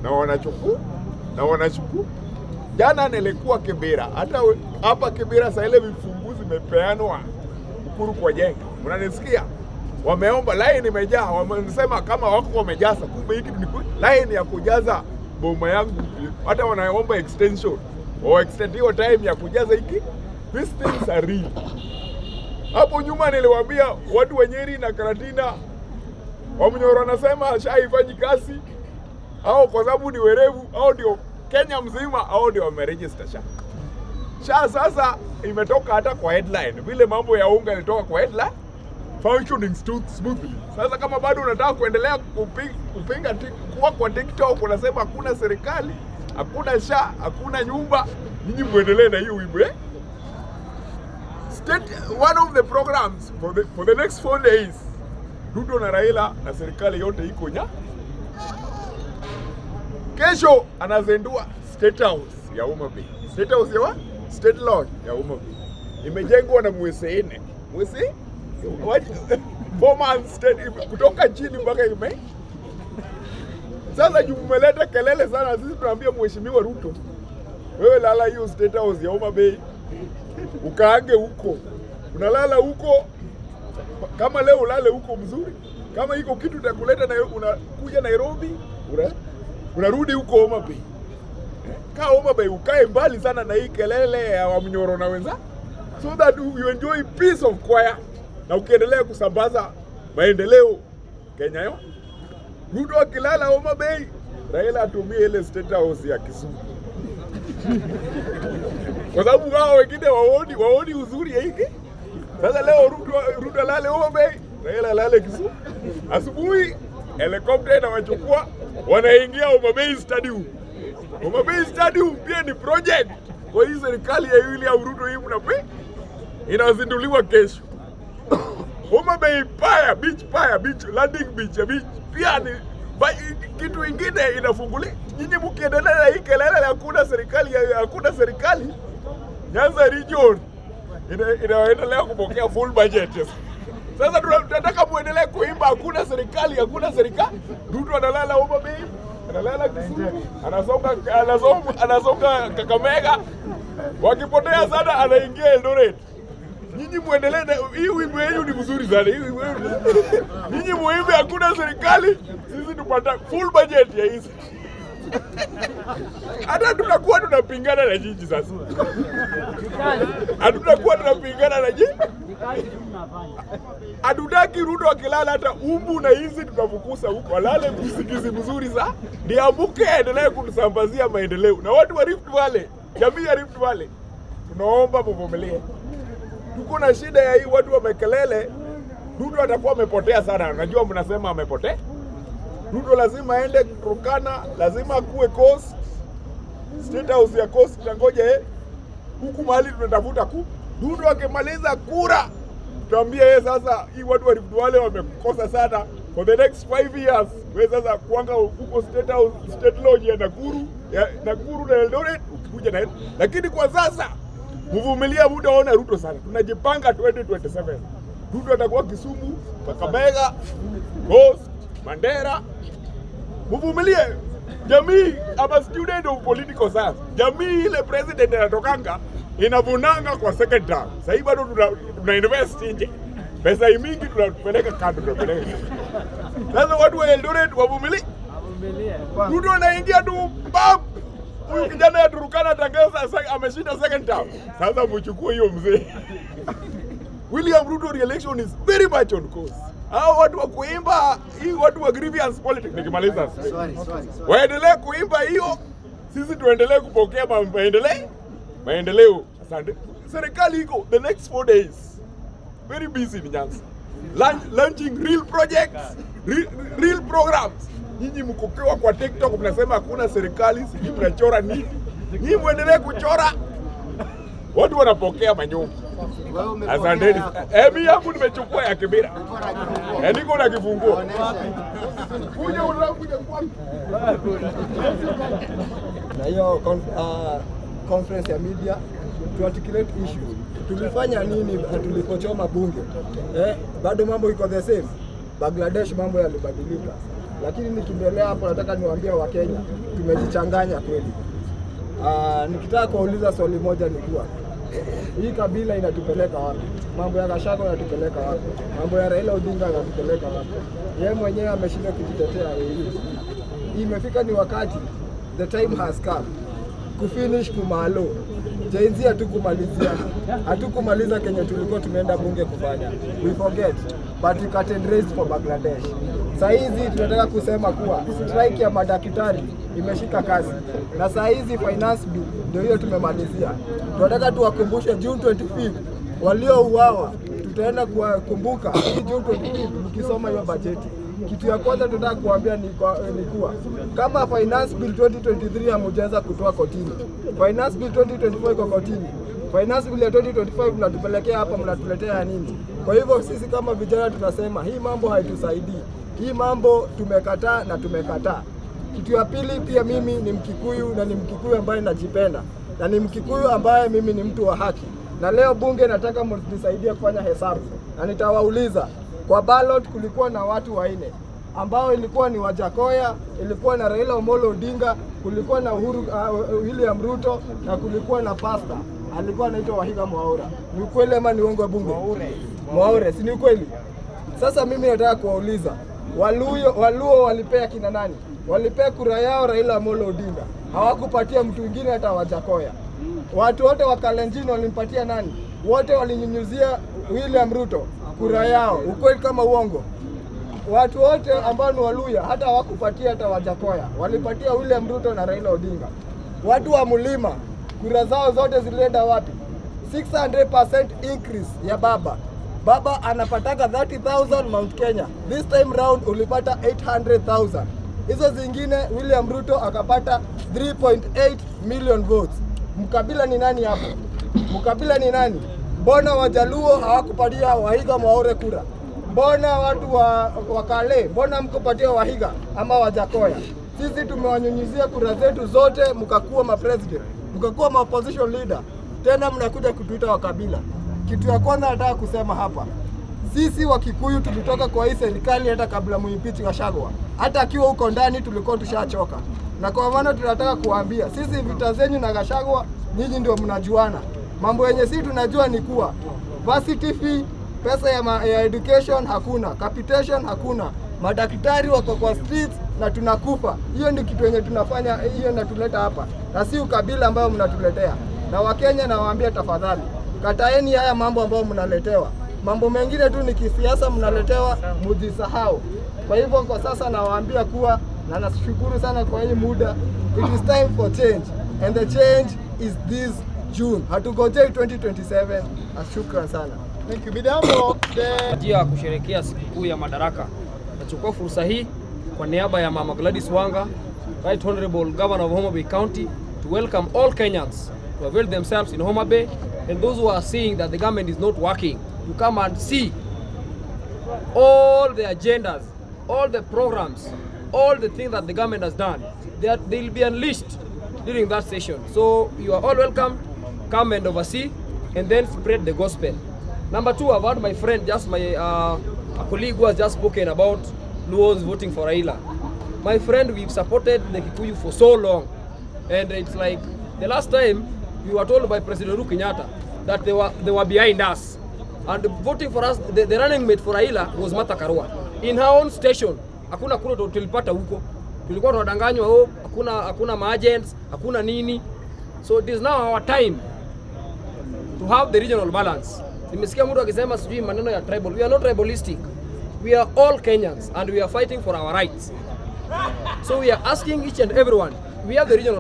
na wanachukua. Jana nilikuwa Kibera, hata hapa Kibera sasa ile vifunguzi vimepeanwa Ukuru kwa jenga. Mnanisikia? Wameomba line imejaa, wamesema kama wako wamejaza, kumbe hiki ni line ya kujaza boma yangu. Hata wanaomba extension au extend hiyo time ya kujaza hiki. These things are real. Hapo nyuma niliwaambia watu wa Nyeri na Karatina Wamnyoro wanasema SHA haifanyi kazi au kwa sababu ni werevu au ndio Kenya mzima au ndio wameregister SHA. SHA sasa imetoka hata kwa headline. Vile mambo ya unga ilitoka kwa headline, functioning smoothly. Sasa kama bado unataka kuendelea kupinga kwa TikTok unasema hakuna serikali, hakuna SHA, hakuna nyumba, nyinyi muendelee na hiyo wimbo eh? One of the programs for the next 4 days, Ruto na Raila na serikali yote iko nya. Kesho anazindua State House ya Homa Bay. State House ya State Lodge ya Homa Bay. Imejengwa na mwezi 4. Mwezi 4 months kutoka chini mpaka ime. Sasa jumeleta kelele sana, sisi tunaambia mheshimiwa Ruto, wewe lala hiyo State House ya Homa Bay. Ukaange huko. Unalala huko. Kama leo ulale huko mzuri. Kama iko kitu itakuleta na unakuja Nairobi, unarudi huko Homa Bay. Kaa Homa Bay ukae mbali sana na hii kelele ya Wamnyoro na wenza, so that you enjoy peace of quiet na ukiendelea kusambaza maendeleo Kenya yo. Ruto akilala Homa Bay, Raila atumie ile State House ya Kisumu. Kwa sababu wao wengine waoni uzuri ya hiki. Sasa leo Ruto lale Homa Bay, Raila lale Kisumu. Asubuhi helicopter inawachukua wanaingia Homa Bay Stadium. Homa Bay Stadium pia ni project kwa hii serikali ya William Ruto hii mnape inazinduliwa kesho. Homa Bay beach landing beach pia ni kitu ingine inafunguliwa. Nyinyi mkiendelea na hii kelele hakuna serikali, Nyanza region inaendelea kupokea full budget. Sasa tunataka muendelee kuimba hakuna serikali. Ruto analala Homa Bay, analala Kisumu, anasonga Kakamega, wakipotea sana anaingia Eldoret. Nyinyi muendelee na hii wimbo yenu ni mzuri sana. Nyinyi muimbe hakuna serikali, sisi tupata full budget ya hizi. Hata tutakuwa tunapingana na jiji sasa. Hatutakuwa tunapingana na jiji. Hatutaki Ruto akilala hata umbu na hizi tutafukusa huko. Alale msikizi mzuri za ndiamuke aendelee kutusambazia maendeleo. Na watu wa Rift Valley, jamii ya Rift Valley, tunaomba mvumilie. Tuko na shida ya hii watu wamekelele. Ruto atakuwa amepotea sana. Najua mnasema amepotea. Ruto lazima aende Turkana, lazima kuwe Coast. State House ya Coast tangoje huku mahali tunatafuta Ruto akimaliza kura, tuambie yeye sasa hii watu wa Rift Valley wamekosa sana for the next 5 years. Wewe sasa kuanga huko State House, State Lodge ya Nakuru na Eldoret ukikuja na. Lakini kwa sasa mvumilia muda ona Ruto sana. Tunajipanga 2027. Ruto atakuwa Kisumu, Kakamega, Coast, Mandera. Mvumilie. Jamii ama student of political science. Jamii ile president anatokanga inavunanga kwa second term. Sasa hivi bado tuna invest nje. Pesa mingi tunapeleka kando tunapeleka. Sasa watu wa Eldoret wavumilie. Ruto anaingia tu bam. Huyu kijana ya Turkana tangaza ameshinda second term. Sasa mchukue hiyo mzee. William Ruto re-election is very much on course. Hao watu wa kuimba hii watu wa grievance politics nikimaliza. Waendelee kuimba hiyo, sisi tuendelee kupokea maendeleo. Asante. Serikali iko the next 4 days very busy ni Nyanza. Launching real projects, real programs. Nyinyi mkokewa kwa TikTok mnasema hakuna serikali, sisi tunachora nini? Nyinyi muendelee kuchora. Watu wanapokea manyumba. Asanteni. Mimi yangu nimechukua ya Kibera. Niko na kifunguo. Kuja unakuja kwangu. Na hiyo conference ya media to articulate issues. Tulifanya nini tulipochoma bunge? Bado mambo iko the same. Bangladesh mambo yalibadilika. lakini nikiendelea hapo nataka niwaambie Wakenya tumejichanganya kweli. Nikitaka kuuliza swali moja ni kuwa hii kabila inatupeleka wapi? Mambo ya Gachagua inatupeleka wapi? Mambo ya Raila Odinga inatupeleka wapi? Yeye mwenyewe ameshinda kujitetea hii. Imefika ni wakati, the time has come kufinish kumalo. Jainzi hatukumaliza Kenya tulikuwa tumeenda bunge kufanya. We forget, but we cut race for Bangladesh. Saa hizi tunataka kusema kuwa strike ya madaktari imeshika kasi. Na saa hizi finance bill ndio hiyo tumemalizia. Tunataka tuwakumbushe June 25 waliouawa. Tutaenda kuwakumbuka hii June 25 mkisoma hiyo bajeti. Kitu ya kwanza tunataka kuambia ni kuwa kama finance bill 2023 hamujaweza kutoa kotini, finance bill 2024 iko kotini, finance bill ya 2025 mnatupelekea hapa, mnatuletea nini? Kwa hivyo sisi kama vijana tunasema hii mambo haitusaidii, hii mambo tumekataa na tumekataa. Kitu ya pili, pia mimi ni Mkikuyu na ni Mkikuyu ambaye najipenda na ni Mkikuyu ambaye mimi ni mtu wa haki, na leo bunge nataka mnisaidie kufanya hesabu na nitawauliza kwa ballot kulikuwa na watu 4 ambao ilikuwa ni Wajakoya, ilikuwa na Raila Omolo Odinga, kulikuwa na William Ruto na kulikuwa na pasta alikuwa anaitwa Wahiga Mwaura. Ni ukweli ama ni uongo bunge? Mwaure, si ni ukweli? Sasa mimi nataka kuwauliza Waluo walipea kina nani? Walipea kura yao Raila Omolo Odinga. Hawakupatia mtu mwingine hata Wajakoya. Watu wote wa Kalenjin walimpatia nani? Wote walinyunyuzia William Ruto kura yao. Ukweli kama uongo? Watu wote ambao ni Waluya hata hawakupatia hata Wajakoya. Walipatia William Ruto na Raila Odinga. Watu wa Mlima kura zao zote zilienda wapi? 600% increase ya baba. Baba anapataka 30,000 Mount Kenya. This time round ulipata 800,000. Hizo zingine William Ruto akapata 3.8 million votes. Mkabila ni nani hapo? Mkabila ni nani? Mbona Wajaluo hawakupatia Wahiga Mwaure kura? Mbona watu wa Kale, mbona mkupatia Wahiga ama Wajakoya? Sisi tumewanyunyizia kura zetu zote, mkakuwa ma-president, mkakuwa ma-opposition leader. Tena mnakuja kutuita wakabila. Kitu ya kwanza nataka kusema hapa, sisi Wakikuyu tulitoka kwa hii serikali hata kabla muimpeach Gachagua. Hata akiwa huko ndani tulikuwa tushachoka. Na kwa maana tunataka kuambia, sisi vita zenyu na Gachagua, nyinyi ndio mnajuana. Mambo yenye sisi tunajua ni kuwa varsity fee, pesa ya education hakuna, capitation hakuna, madaktari wako kwa streets na tunakufa. Hiyo ndio kitu yenye tunafanya, hiyo natuleta hapa. Na si ukabila ambayo mnatuletea. Na Wakenya nawaambia tafadhali, kataeni haya mambo ambayo mnaletewa. Mambo mengine tu ni kisiasa mnaletewa, mujisahau. Kwa hivyo kwa sasa nawaambia kuwa, na nashukuru sana kwa hii muda, it is time for change and the change is this June. Hatugojei 2027. Shukran sana. Thank you. Bidambo Jia kusherehekea sikukuu ya Madaraka. Nachukua fursa hii kwa niaba ya Mama Gladys Wanga, Right Honorable Governor of Homa Bay County, to welcome all Kenyans to avail themselves in Homa Bay, and those who are seeing that the government is not working to come and see all the agendas, all the programs, all the things that the government has done. They'll be unleashed during that session. So you are all welcome. Come and oversee and then spread the gospel. Number 2, I've heard my friend, just my a colleague who has just spoken about Luos voting for Raila. My friend, we've supported the Kikuyu for so long, and it's like the last time we were told by President Uhuru Kenyatta that they were behind us, and voting for us, the running mate for Raila was Martha Karua. In her own station, hakuna kura tulipata huko, tulikuwa tunadanganywa, hakuna ma-agents, hakuna nini. So it is now our time to have the regional balance. Nimesikia mtu akisema sijui maneno ya tribal. We are not tribalistic. We are all Kenyans and we are fighting for our rights. So we are asking each and everyone, we have the regional